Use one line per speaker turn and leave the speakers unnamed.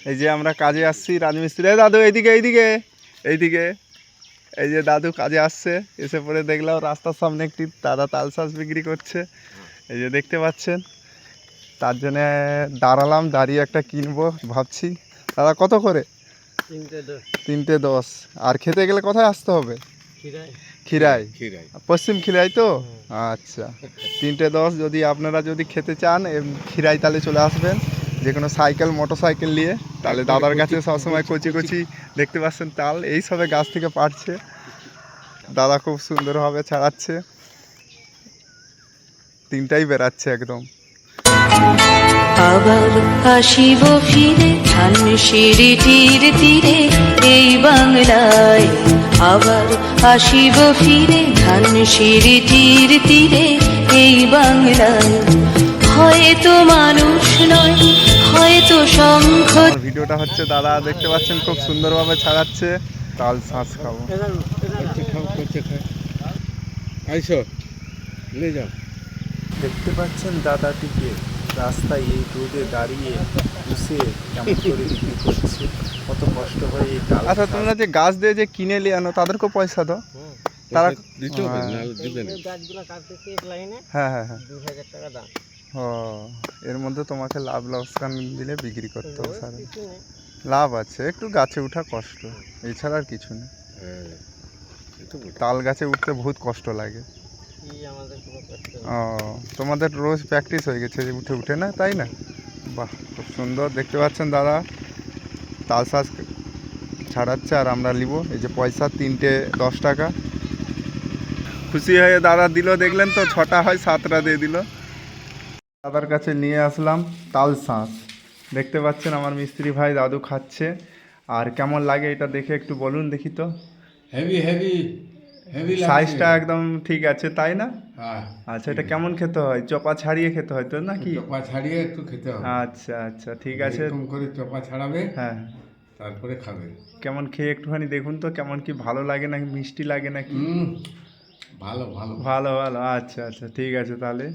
এই যে আমরা কাজে আসছি রাজমিস্ত্রি, দাদু এইদিকে এইদিকে এইদিকে। এই যে দাদু কাজে আসছে, এসে পরে দেখলাম রাস্তার সামনে একটি দাদা তাল শাঁস বিক্রি করছে, এই যে দেখতে পাচ্ছেন। তার জন্য দাঁড়ালাম, দাঁড়িয়ে একটা কিনবো ভাবছি। দাদা কত করে? 310। আর খেতে গেলে কোথায় আসতে হবে? খিরাই, পশ্চিম খিরাই তো। আচ্ছা, 310। যদি আপনারা যদি খেতে চান খিরাই তাহলে চলে আসবেন, যে কোনো সাইকেল মোটর সাইকেল নিয়ে। তাহলে দাদার কাছে সবসময় কচি কচি দেখতে পাচ্ছেন তাল, এই সবে গাছ থেকে পাড়ছে। দাদা খুব সুন্দরভাবে ছাড়াচ্ছে, তিনটাই বেরাচ্ছে একদম।
আবার আসিব ফিরে ধানসিঁড়িটির তীরে এই বাংলায়। আবার আসিব ফিরে ধানসিঁড়িটির তীরে এই বাংলায়। হয়তো মানুষ নয়, হয়তো শঙ্খ।
ভিডিওটা হচ্ছে দাদা দেখতে পাচ্ছেন খুব সুন্দরভাবে ছাড়াচ্ছে তাল শাঁস। খাবো, দেখতে পাচ্ছেন দাদাটিকে রাস্তায় এই রোদে দাঁড়িয়ে বসে কেমন করে বিক্রি করছে, কত কষ্ট হয় এই তাল। আচ্ছা, তোমরা যে গাছ দিয়ে যে কিনে নিয়ে আনো তাদেরকেও পয়সা দাও? তারা হ্যাঁ হ্যাঁ হ্যাঁ,
2000 টাকা দাম।
ও, এর মধ্যে তোমাকে লাভ লোকসান দিলে বিক্রি করতে হবে। সারা লাভ আছে, একটু গাছে ওঠা কষ্ট, এছাড়া আর কিছু নেই। তাল গাছে উঠতে বহুত কষ্ট লাগে। ও, তোমাদের রোজ প্র্যাকটিস হয়ে গেছে উঠে উঠে না, তাই না? বাহ, খুব সুন্দর। দেখতে পাচ্ছেন দাদা তাল শাঁস ছাড়াচ্ছে আর আমরা নিব। এই যে পয়সা 3টে 10 টাকা। খুশি হয়ে দাদা দিল, দেখলেন তো, 6টা হয় 7টা দিয়ে দিল। দাদার কাছে নিয়ে আসলাম তাল শাঁস, দেখতে পাচ্ছেন আমার মিস্ত্রি ভাই দাদু খাচ্ছে। আর কেমন লাগে এটা দেখে একটু বলুন দেখি তো।
হেভি হেভি হেভি
সাইজটা একদম ঠিক আছে, তাই না?
হ্যাঁ।
আচ্ছা, এটা কেমন খেতে হয়? চোপা ছাড়িয়ে খেতে হয় তো নাকি?
চোপা ছাড়িয়ে একটু খেতে হবে।
আচ্ছা আচ্ছা, ঠিক আছে।
এরকম করে চোপা ছাড়াবে,
হ্যাঁ,
তারপরে খাবে।
কেমন খেয়ে একটুখানি দেখুন তো, কেমন কি, ভালো লাগে নাকি মিষ্টি লাগে নাকি?
ভালো ভালো
ভালো ভালো, আচ্ছা আচ্ছা, ঠিক আছে তাহলে।